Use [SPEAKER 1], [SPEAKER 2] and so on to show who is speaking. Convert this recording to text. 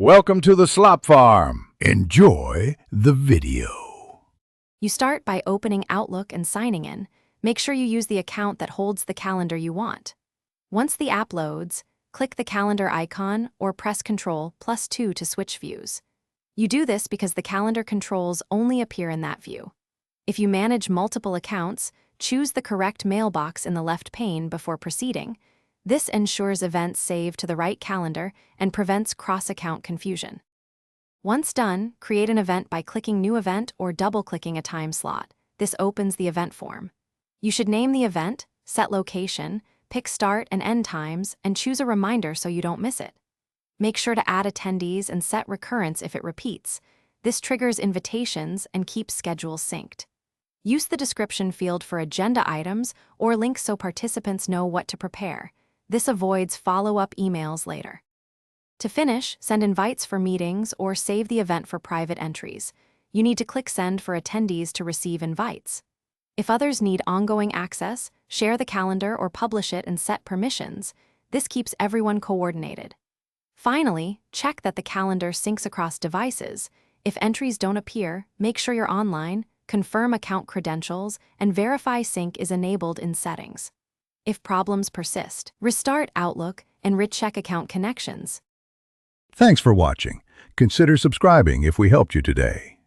[SPEAKER 1] Welcome to the Slop Farm. Enjoy the video.
[SPEAKER 2] You start by opening Outlook and signing in. Make sure you use the account that holds the calendar you want. Once the app loads, click the calendar icon or press Ctrl+2 to switch views. You do this because the calendar controls only appear in that view. If you manage multiple accounts, choose the correct mailbox in the left pane before proceeding. This ensures events save to the right calendar and prevents cross-account confusion. Once done, create an event by clicking New Event or double-clicking a time slot. This opens the event form. You should name the event, set location, pick start and end times, and choose a reminder so you don't miss it. Make sure to add attendees and set recurrence if it repeats. This triggers invitations and keeps schedules synced. Use the description field for agenda items or links so participants know what to prepare. This avoids follow-up emails later. To finish, send invites for meetings or save the event for private entries. You need to click Send for attendees to receive invites. If others need ongoing access, share the calendar or publish it and set permissions. This keeps everyone coordinated. Finally, check that the calendar syncs across devices. If entries don't appear, make sure you're online, confirm account credentials, and verify sync is enabled in settings. If problems persist, restart Outlook and recheck account connections.
[SPEAKER 1] Thanks for watching. Consider subscribing if we helped you today.